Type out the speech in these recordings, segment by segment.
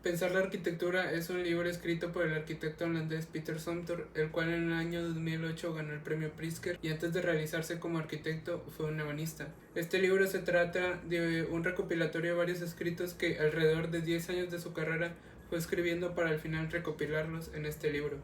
Pensar la arquitectura es un libro escrito por el arquitecto holandés Peter Zumthor, el cual en el año 2008 ganó el premio Pritzker y antes de realizarse como arquitecto fue un ebanista. Este libro se trata de un recopilatorio de varios escritos que alrededor de 10 años de su carrera fue escribiendo para al final recopilarlos en este libro.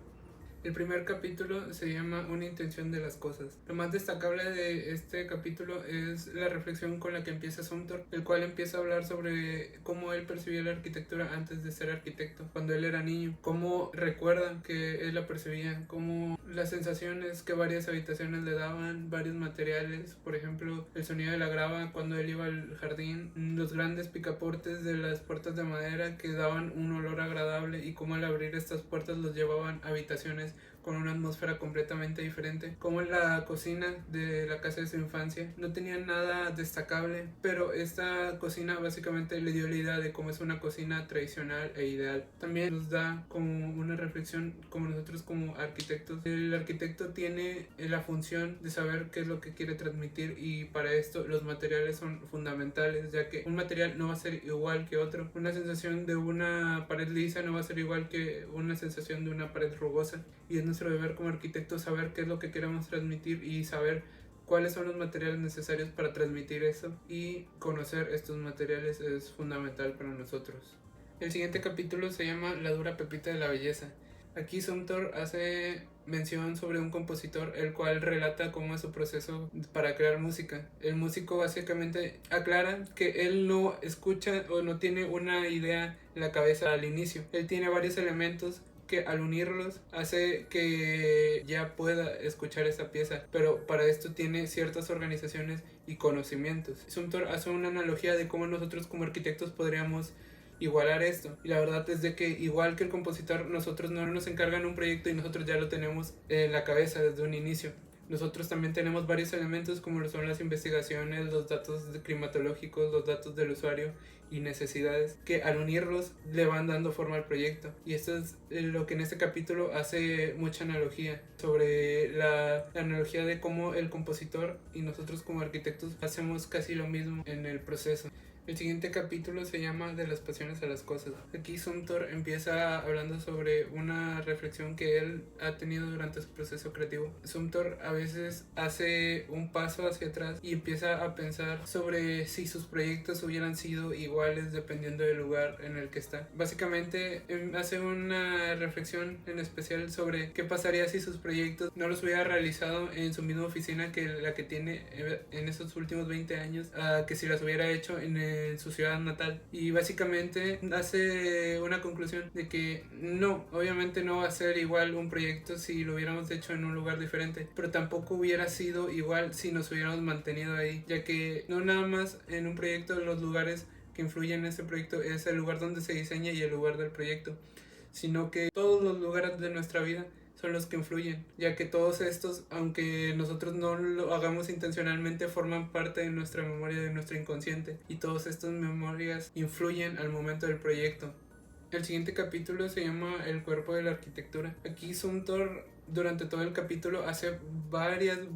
El primer capítulo se llama Una intención de las cosas. Lo más destacable de este capítulo es la reflexión con la que empieza Sumter, el cual empieza a hablar sobre cómo él percibía la arquitectura antes de ser arquitecto, cuando él era niño, cómo recuerda que él la percibía, cómo las sensaciones que varias habitaciones le daban, varios materiales, por ejemplo, el sonido de la grava cuando él iba al jardín, los grandes picaportes de las puertas de madera que daban un olor agradable y cómo al abrir estas puertas los llevaban a habitaciones con una atmósfera completamente diferente, como en la cocina de la casa de su infancia no tenía nada destacable, pero esta cocina básicamente le dio la idea de cómo es una cocina tradicional e ideal. También nos da como una reflexión como nosotros como arquitectos. El arquitecto tiene la función de saber qué es lo que quiere transmitir y para esto los materiales son fundamentales, ya que un material no va a ser igual que otro. Una sensación de una pared lisa no va a ser igual que una sensación de una pared rugosa, y es nuestro deber como arquitectos saber qué es lo que queremos transmitir y saber cuáles son los materiales necesarios para transmitir eso, y conocer estos materiales es fundamental para nosotros. El siguiente capítulo se llama La dura pepita de la belleza. Aquí Sumter hace mención sobre un compositor el cual relata cómo es su proceso para crear música. El músico básicamente aclara que él no escucha o no tiene una idea en la cabeza al inicio. Él tiene varios elementos que al unirlos hace que ya pueda escuchar esa pieza, pero para esto tiene ciertas organizaciones y conocimientos. Sumter hace una analogía de cómo nosotros como arquitectos podríamos igualar esto, y la verdad es de que igual que el compositor, nosotros no nos encargan un proyecto y nosotros ya lo tenemos en la cabeza desde un inicio. Nosotros también tenemos varios elementos como lo son las investigaciones, los datos climatológicos, los datos del usuario y necesidades que al unirlos le van dando forma al proyecto. Y esto es lo que en este capítulo hace mucha analogía sobre la analogía de cómo el compositor y nosotros como arquitectos hacemos casi lo mismo en el proceso. El siguiente capítulo se llama De las pasiones a las cosas. Aquí Sumter empieza hablando sobre una reflexión que él ha tenido durante su proceso creativo. Sumter a veces hace un paso hacia atrás y empieza a pensar sobre si sus proyectos hubieran sido iguales dependiendo del lugar en el que está. Básicamente hace una reflexión en especial sobre qué pasaría si sus proyectos no los hubiera realizado en su misma oficina que la que tiene en esos últimos 20 años, que si las hubiera hecho en su ciudad natal. Y básicamente hace una conclusión de que no, obviamente no va a ser igual un proyecto si lo hubiéramos hecho en un lugar diferente, pero tampoco hubiera sido igual si nos hubiéramos mantenido ahí, ya que no nada más en un proyecto los lugares que influyen en ese proyecto es el lugar donde se diseña y el lugar del proyecto, sino que todos los lugares de nuestra vida son los que influyen, ya que todos estos, aunque nosotros no lo hagamos intencionalmente, forman parte de nuestra memoria, de nuestro inconsciente, y todas estas memorias influyen al momento del proyecto. El siguiente capítulo se llama El cuerpo de la arquitectura. Aquí Sumter durante todo el capítulo hace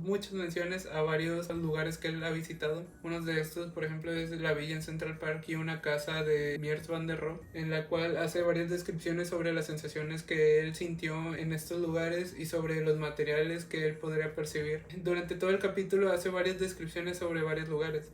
muchas menciones a varios lugares que él ha visitado. Uno de estos, por ejemplo, es la villa en Central Park y una casa de Mies van der Rohe, en la cual hace varias descripciones sobre las sensaciones que él sintió en estos lugares y sobre los materiales que él podría percibir. Durante todo el capítulo hace varias descripciones sobre varios lugares,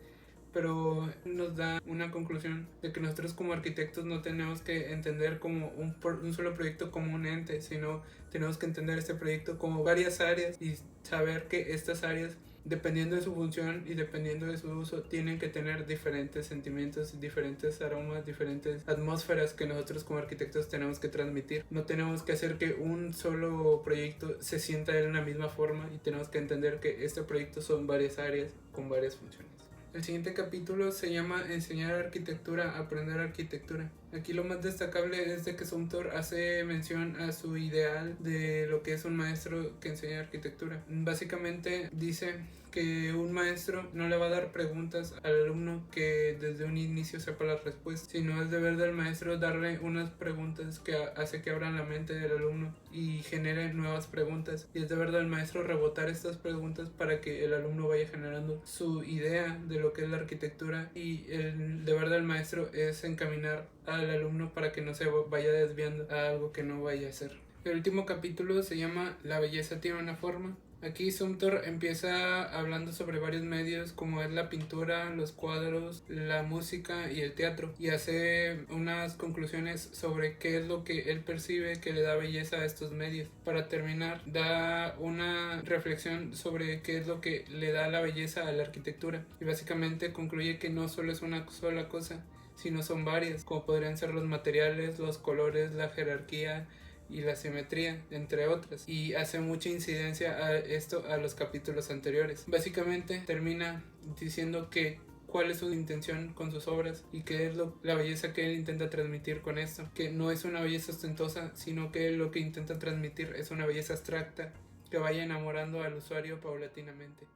pero nos da una conclusión de que nosotros como arquitectos no tenemos que entender como un solo proyecto como un ente, sino tenemos que entender este proyecto como varias áreas y saber que estas áreas, dependiendo de su función y dependiendo de su uso, tienen que tener diferentes sentimientos, diferentes aromas, diferentes atmósferas que nosotros como arquitectos tenemos que transmitir. No tenemos que hacer que un solo proyecto se sienta de una misma forma, y tenemos que entender que este proyecto son varias áreas con varias funciones. El siguiente capítulo se llama Enseñar arquitectura, aprender arquitectura. Aquí lo más destacable es de que Sumter hace mención a su ideal de lo que es un maestro que enseña arquitectura. Básicamente dice que un maestro no le va a dar preguntas al alumno que desde un inicio sepa las respuestas, sino es deber del maestro darle unas preguntas que hace que abran la mente del alumno y genere nuevas preguntas, y es deber del maestro rebotar estas preguntas para que el alumno vaya generando su idea de lo que es la arquitectura, y el deber del maestro es encaminar al alumno para que no se vaya desviando a algo que no vaya a hacer. El último capítulo se llama La belleza tiene una forma. Aquí Sumter empieza hablando sobre varios medios como es la pintura, los cuadros, la música y el teatro, y hace unas conclusiones sobre qué es lo que él percibe que le da belleza a estos medios. Para terminar, da una reflexión sobre qué es lo que le da la belleza a la arquitectura, y básicamente concluye que no solo es una sola cosa, sino son varias, como podrían ser los materiales, los colores, la jerarquía y la simetría, entre otras, y hace mucha incidencia a esto a los capítulos anteriores. Básicamente termina diciendo que cuál es su intención con sus obras y qué es la belleza que él intenta transmitir con esto, que no es una belleza ostentosa, sino que lo que intenta transmitir es una belleza abstracta que vaya enamorando al usuario paulatinamente.